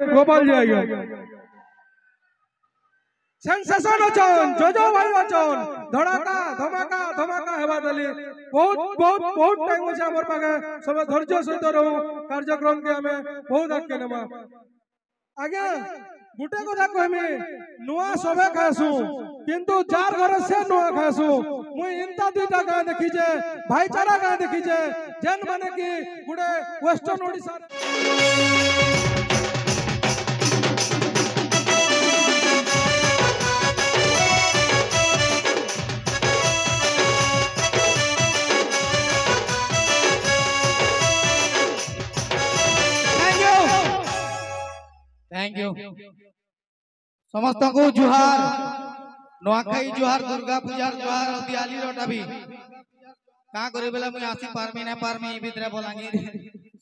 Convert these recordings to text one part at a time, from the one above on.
गोपाल जी आइए सेंसेशन अचन जोजो भाई अचन धड़ाका धमाका धमाका हेबा दली बहुत बहुत बहुत टाइम अछि हमर पागे सब धैर्य सहित रहू कार्यक्रम के हमें बहुत आगे नेमा आगे गुटे कथा कहमी नुआ सबे खासु किंतु जार घर से नुआ खासु मुई इंता दुईटा गाय देखी जे भाईचारा गाय देखी जे जेन माने कि गुडे वेस्टर्न ओडिसा थैंक यू समस्त को जुहार नुआखाई जुहार दुर्गा पूजा जुहार और दिवाली रोटा भी का करे बेला मैं आसी पारमी ना पारमी भीतर बोलांगी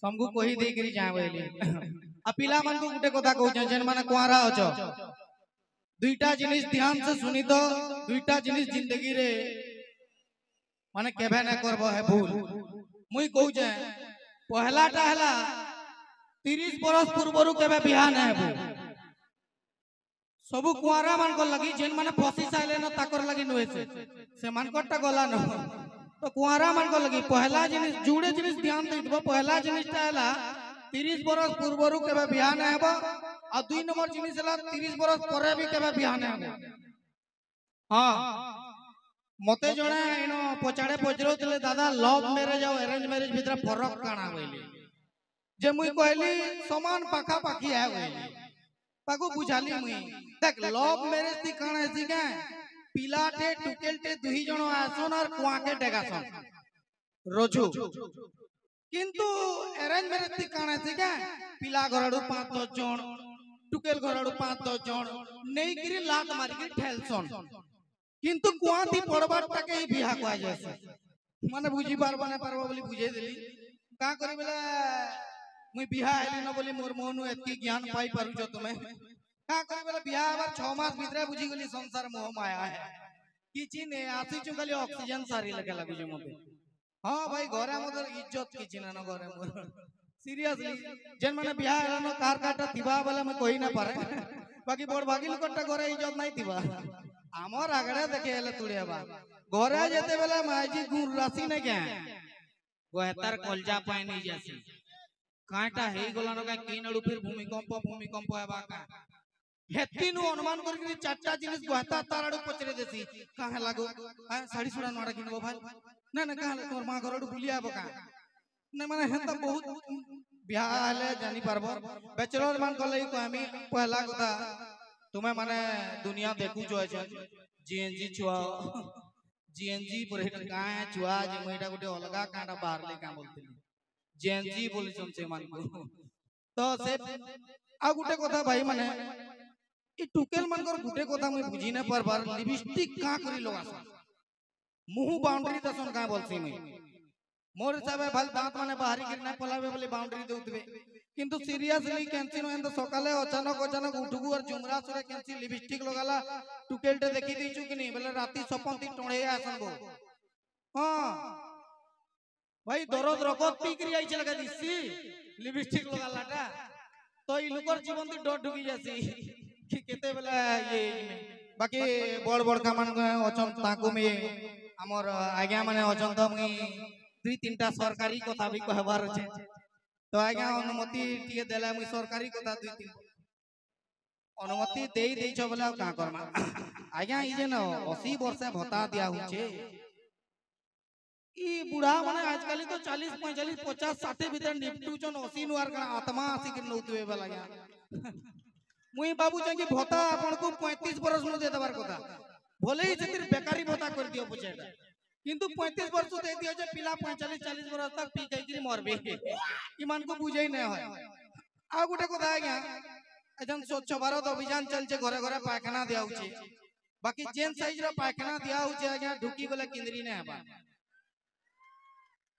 समगु कोही दे करी जाय बोली आ पिला मन को गुटे कथा कहू जेन माने कुआरा अछ दुईटा जिनिस ध्यान से सुनी तो दुईटा जिनिस जिंदगी रे माने केबे ना करबो है भूल मुई कहू जे पहलाटा हला 30 बरस पूर्वरु केबे बिहान है सबु कुआरा मान को लगी जेन माने फसी साइले न ताकर लगी नुए से मान कोटा गला न तो कुआरा मान को लगी पहला जिनिस जुड़े जिनिस ध्यान देबो पहला जिनिस हला 30 बरस पूर्वरु केबे बिहान हेबो आ दुई नंबर जिनिस हला 30 बरस परे भी केबे बिहान हेबो हां मते जणे इनो पछाड़े पजरौतले दादा लव मैरिज और अरेंज मैरिज भीतर फरक काना होइली जे मुई कहली समान पाखा पाखी है बोली पागु बुझाली मुई देख लव मैरिज थी काना है के पिलाटे टुकेलटे दुही जणो आसन और कुआके डेगासन रोजू किंतु अरेंज मैरिज थी काना है के पिला घरडू 5-10 जण टुकेल घरडू 5-10 जण नेई गिरी लात मारी के ठेलसन किंतु कुआ थी पड़बार तके ही बिहा को जायसे माने बुझी पारबो ना पारबो बोली बुझे देली का करी बेला मुई बिहा हेली न बोली मोर मोहनु एतकी ज्ञान पाई पारु जो तुम्हें का करे बेला बिहा बार 6 मास भीतर बुझी गेली संसार मोह माया है किछि ने आसी छु खाली ऑक्सीजन सारी लगे लागु जे मते हां भाई घरे मोर इज्जत किछि ना न घरे मोर सीरियसली जेन माने बिहा हेला न कार काटा थिबा बेला मैं कहि ना पारे बाकी बड़ भागिल कोटा घरे इज्जत नाही थिबा हमर आगड़े देखे हेले तुड़ेबा घरे जेते बेला माजी गुण राशि ने के गोहतर कलजा पाए नहीं जासी काटा हे गोलानो का किनडू फिर भूमिकंप हेबा का हेतिनु अनुमान करके चारटा जिनिस गोहता ताराडू पचरे देसी काहे लागो साड़ी सुड़ा नडा किनबो भाई ना ना काहे तोर मां घरडू बुलिया हेबो का ना माने हेता बहुत बियाह हले जानी पारबो बैचलर मान कले कहमी पहला कथा तुम्हें माने दुनिया देखु जो है जीएनजी छुआ जीएनजी पर काहे छुआ जे मैडा गुटे अलगा कांडा बाहर ले का बोलते जेएनजी बोली से मान को तो से आ गुटे कथा भाई माने ई टुकेल मान कर गुटे कथा मैं बुझी ना पर बार लिपस्टिक का करी लगा मुंह बाउंड्री दसन का बोलसी मैं मोर हिसाब है भल दांत माने बाहरी गिरना पलावे बोली बाउंड्री देउतबे किंतु सीरियसली कैंसी नो एंद सकाले अचानक उठगु और जुमरा सरे कैंसी लिपस्टिक लगाला टुकेलटे देखि दिछु कि नहीं बोले राती सपन ती टोळे आसनबो हां भाई दरद रगत पी करी आई लगा दिसी लिपस्टिक लगा लाटा तो ई लोकर जीवन ती डर ढुकी जासी कि केते बेला ये बाकी बड़ बड़ का मान अचन ताकू में हमर आज्ञा माने अचन तो मी 2-3टा सरकारी कथा भी कहबार छे तो आज्ञा अनुमति टिके देला मी सरकारी कथा 2-3 अनुमति देई देई छ बोला का करमा आज्ञा ई जे न 80 वर्ष भत्ता दिया होचे ई बुढ़ा माने आजकल तो 40-45-50-60 भीतर निपटू जन 80 नुआर का आत्मा आसी के नौतवे वाला या मुई बाबू जे कि भत्ता आपन को 35 बरस नु दे दबार कथा भले ही जतिर बेकारी भत्ता कर दियो पुछे किंतु 35 वर्ष दे दियो जे पिला 45-40 बरस तक पी गई करी मरबे ई मान को बुझे ही नै होय आ गुटे कथा आज्ञा एजन स्वच्छ भारत अभियान चल जे घरे घरे पायखाना दिया होचे बाकी जेन साइज रा पायखाना दिया होचे आज्ञा ढुकी गले किंदरी नै हेबा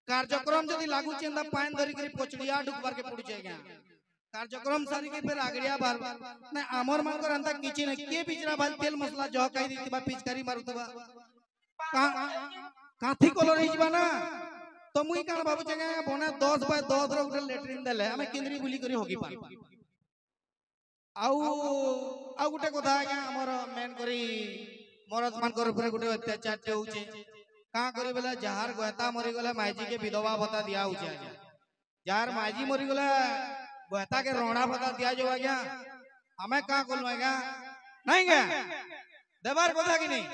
कार्यक्रम जदि लागू चेंदा पान धरी करी पोचड़िया ढुकबार के पड़ू आज्ञा कार्यक्रम सारी के फिर आगड़िया बार ना आमर मान कर अंता किछि नै के बिचरा भाई तेल मसला जह कहि दितिबा पिचकारी मारुतबा काथी कलर हिजबा ना तो मुई कान बाबू चंगे बने 10 बाय 10 रो लेटरिन देले हमें केंद्री बुली करी होगी पान आउ आउ गुटे कथा आज्ञा हमर मेन करी मरद मानकर ऊपर गुटे अत्याचार टे होचे का करी बेला जहार गोयता मरी गला माईजी के विधवा भत्ता दिया होचे आज्ञा जार माईजी मरी गला गोयता के रोणा भत्ता दिया जो आज्ञा हमें का कोलु आज्ञा नहीं गे देबार कथा कि नहीं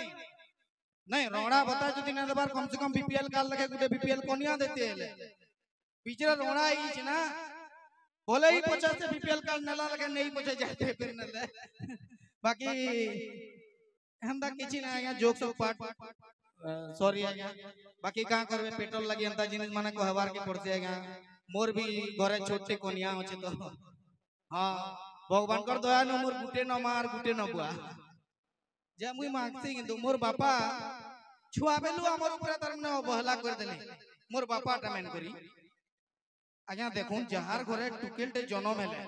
नहीं रोणा भत्ता जदि न देबार कम से कम बीपीएल कार्ड लगे गुटे बीपीएल कोनिया देते हेले पिछरा रोणा ही छ ना बोले ही 50 से बीपीएल कार्ड नला लगे नहीं पहुंचे जाते फिर न ले बाकी हमदा किछि ना आज्ञा जोक सब पार्ट सॉरी आज्ञा बाकी का करबे पेट्रोल लगी अंता जिनिस माने कहवार के पड़से आज्ञा मोर भी घरे छोटे कोनिया होचे तो हां भगवान कर दया न मोर गुटे न मार गुटे न बुआ जे मुई मांगसी किंतु मोर बापा छुआ बेलु हमर ऊपर तरमने अवहेला कर देले मोर बापा टा मेन करी आज्ञा देखुन जहार घरे टुकेलटे जन्म हेले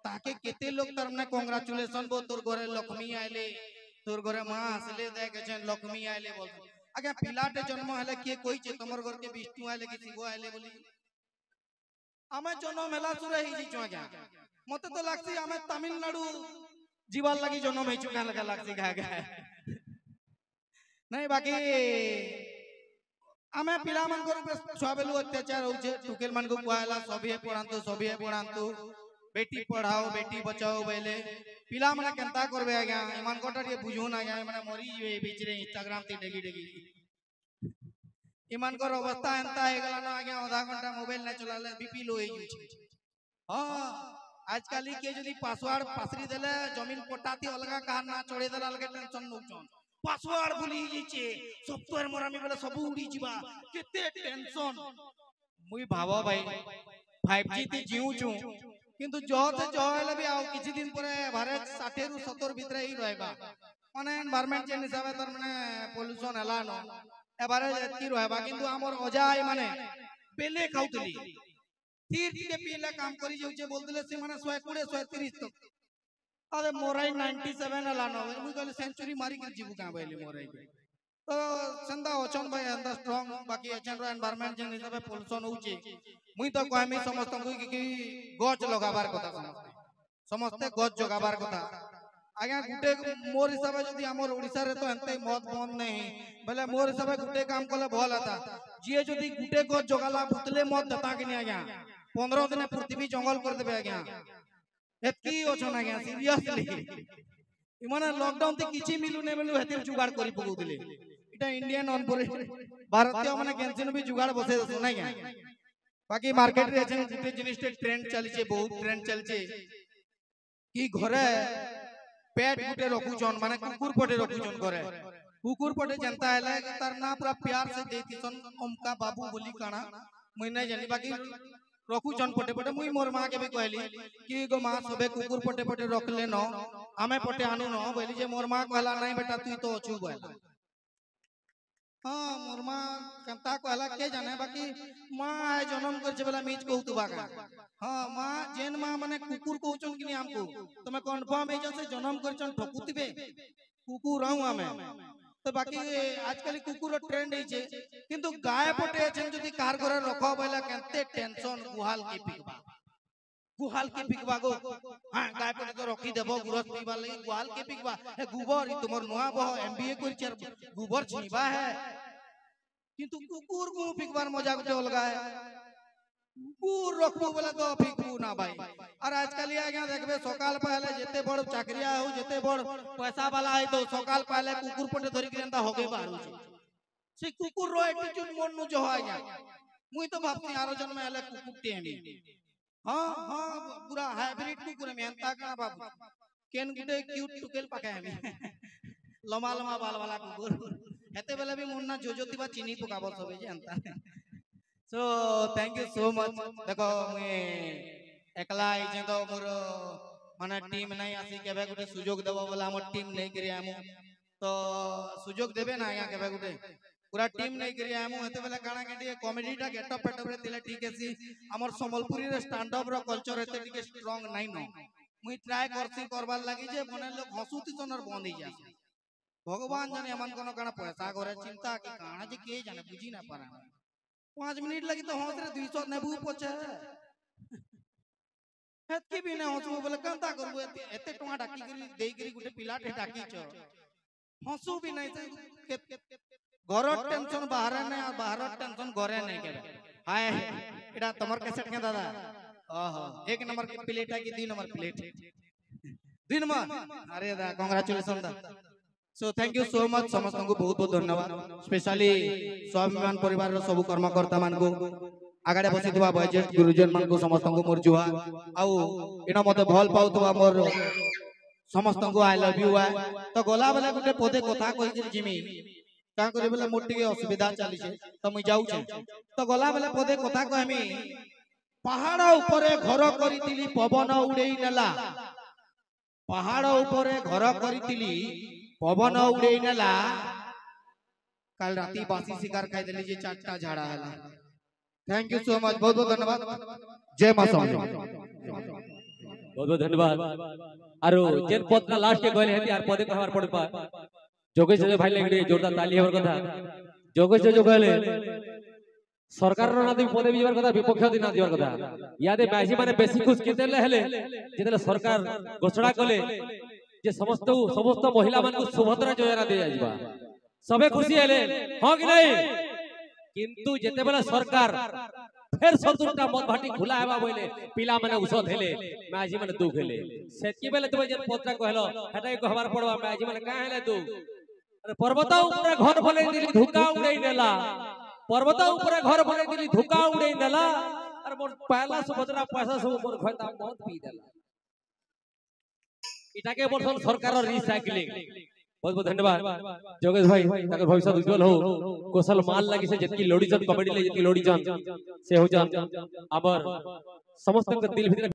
ताके केते लोग तरमने कांग्रेचुलेशन बो तोर घरे लक्ष्मी आइले तोर घरे मां आसले देख छन लक्ष्मी आइले बोल आज्ञा पिलाटे जन्म हेले के कोई छे तमर घर के विष्णु आइले कि शिव आइले बोली आमे जन्म हेला सुरे ही छी आज्ञा मते तो लागसी आमे तमिलनाडु जीवाल लगी जन्म हे चुका लगा लागसी खा गए नहीं बाकी आमे पिला मन को छुआबेलु अत्याचार होचे टुकेल मन को कुआला सभी पढ़ांतु बेटी पढ़ाओ बेटी बचाओ बेले पिला माने केनता करबे आज्ञा ईमान कोटा रे बुझो ना आज्ञा माने मरी जे बीच रे इंस्टाग्राम ते डेगी डेगी ईमान कर अवस्था एंता हे गला ना आज्ञा आधा घंटा मोबाइल ना चलाले बीपी लो हे जुछ हां आजकल के जदी पासवर्ड पासरी देले जमीन पट्टाती अलगा का ना चढ़े देला अलगे टेंशन नउचन पासवर्ड भूली जिचे सॉफ्टवेयर मोरामी बेले सब उड़ी जिबा केते टेंशन मुई भाबो भाई 5G ती जीउ छु किंतु जो से जो हेले भी आउ किछि दिन परे भारत 60 रु 70 भीतर ही रहबा माने एनवायरनमेंट चेंज हिसाबे तर माने पोल्यूशन हला न एबारे एतकी रहबा किंतु हमर अजाय माने बेले खाउतली तीर के पीला काम करी जाउचे बोलदले से माने 120 130 तक अरे मोराई 97 हला न मुई कहले सेंचुरी मारी के जीवु का बैले मोराई तो संदा ओचन भाई अंदा स्ट्रांग बाकी एचन रो एनवायरनमेंट जन हिसाबे पोल्यूशन होउचे मुई तो कहमी समस्त कि गछ लगाबार कथा समस्त गछ जगाबार कथा आज्ञा गुटे मोर हिसाबे जदी हमर ओडिसा रे तो एंते मत बंद नहीं बोले मोर हिसाबे गुटे काम कले भल आता जे जदी गुटे गछ जगाला भूतले मत देता कि नहीं आज्ञा 15 दिन पृथ्वी जंगल कर देबे आज्ञा एतकी ओछन आज्ञा सीरियसली इमाने लॉकडाउन ते किछि मिलु ने मिलु हेतिर जुगाड़ करी पगुतले इटा इंडियन ऑन पर भारतीय माने केनसिन भी जुगाड़ बसे दस नै क्या बाकी मार्केट रे एछन गुटे जिनिस ट्रेंड चली छे बहुत ट्रेंड चल छे कि घरे पेट गुटे रखुचन माने कुकुर पटे रखुचन घरे कुकुर पटे जनता हैला तार ना पूरा प्यार से देतिसन ओमका बाबू बोली काना मुई नै जानी बाकी रखुचन पटे पटे मुई मोर मां के भी कहली कि गो मां सबे कुकुर पटे पटे रखले न आमे पटे आनु न बोली जे मोर मां कहला नहीं बेटा तू तो अछु बोला हां मोर मां कंता कहला के जाने बाकी मां आय जन्म कर छबला मीच कहू तू बागा हां मां जेन मां माने कुकुर कहउचन कि नहीं हमको तमे कंफर्म हे जसे जन्म करचन ठकुतिबे कुकुर रहू आमे तो बाकी आजकल कुकुर ट्रेंड है छे किंतु गाय पटे छन जदी कार घरे रखो बैला केते टेंशन गुहाल के पिकबा गो हां गाय पटे तो रखी देबो गुरस पीबा लई गुहाल के पिकबा ए गोबर ई तुमर नुआ बह एमबीए कर चर गोबर छिबा है किंतु कुकुर को पिकबार मजा गुटे अलगा है कुकुर रखबो बोला तो पिकबू ना भाई और आजकल आज्ञा देखबे सकाल पहले जेते बड़ चाकरिया हो जेते बड़ पैसा वाला है तो सकाल पहले कुकुर पटे धरि के एंता होगे बारू से कुकुर रो एटीट्यूड मन नु जो आज्ञा मुई तो भाबती आरो जन्म आले कुकुर टेमी हां हां पूरा हाइब्रिड कुकुर में एंता का बाबू केन गुटे क्यूट टुकेल पकाय हमी लमा लमा बाल वाला कुकुर हेते बेले भी मुन्ना जोजोतिबा चीनी पकाबो सबे जे एंता so thank you so much देखो मुई एकला आई जे तो मोर माने टीम नहीं आसी केबे गुटे सुयोग देबो वाला हमर टीम नहीं करी आमु तो सुयोग देबे ना आया केबे गुटे पूरा टीम नहीं करी आमु हेते बेले काना के कॉमेडी टा गेटअप पेटअप रे तिले ठीक है हमर संबलपुरी रे स्टैंड अप रो कल्चर हेते ठीक स्ट्रांग नहीं न मुई ट्राई करसी करबार लागि जे मने लोग हसुती तनर बंद ही जा भगवान जाने हमन कोनो काना पैसा घरे चिंता कि काना जे के जाने बुझी ना पारा 5 मिनट लगी तो हंस रे 200 नेबू पोचे हेतकी भी ना हसु बोले कंता करबो एते टका डाकी करी देई करी गुटे पिलाटे डाकी छ हसु भी नहीं घर टेंशन बाहर नहीं और बाहर टेंशन घरे नहीं के हाय एटा तमर कैसेट के दादा ओहो एक नंबर की प्लेट है कि 2 नंबर प्लेट 2 नंबर अरे दा कांग्रेचुलेशन दा सो थैंक यू सो मच समस्त को बहुत बहुत धन्यवाद स्पेशली स्वाभिमान परिवार रो सब कर्मकर्ता मान को आगड़े बसितवा बजेट गुरुजन मान को समस्त को मोर जुहा आउ इना मते भल पाउतवा मोर समस्त को आई लव यू तो गोला बेला गुटे पदे कथा कहि कि जिमी का करे बेला मोर टिके असुविधा चली छे तो मुई जाउ छे तो गोला बेला पदे कथा कहमी पहाड़ ऊपर घर करितिली पवन उड़ेई नेला पहाड़ ऊपर घर करितिली पवन उड़ेई नेला कल राती बासी शिकार खाई देली जे 4टा झाड़ा हला थैंक यू सो मच बहुत बहुत धन्यवाद जय मां समझो बहुत बहुत धन्यवाद आरो जेन पद का लास्ट के कहले हेती आर पदे कहवार पड़ पा जोगेश जो भाई लगड़ी जोरदार ताली हेबर कथा जोगेश जो कहले सरकार रो नादी पदे बिजबार कथा विपक्ष दिन ना दिबार कथा यादे मैसी माने बेसी खुश केतेले हेले जेतेले सरकार घोषणा कले जे समस्त महिला मान को सुभद्रा योजना दे जाइबा सबे खुशी हेले हां कि नहीं किंतु जेते बेला सरकार फिर 70टा मत भाटी खुला हेबा बोले पिला माने औषध हेले मैजी माने दुख हेले सेति बेले तबे जे पत्रा कहलो हेटाई कहबार पड़वा मैजी माने का हेले दुख अरे पर्वत ऊपर घर भले दिली धुका उड़ै नेला पर्वत ऊपर घर भले दिली धुका उड़ै नेला अरे मोर पहला सुभद्रा पैसा सब मोर खता बहुत पी देला इटाके बोलसन सरकार रिसाइक्लिंग बहुत बहुत धन्यवाद जोगेश भाई ताके भविष्य उज्जवल हो कौशल माल लागि से जतकी लोडी जन कमेडी ले जतकी लोडी जन से हो जन अमर समस्त दिल भीतर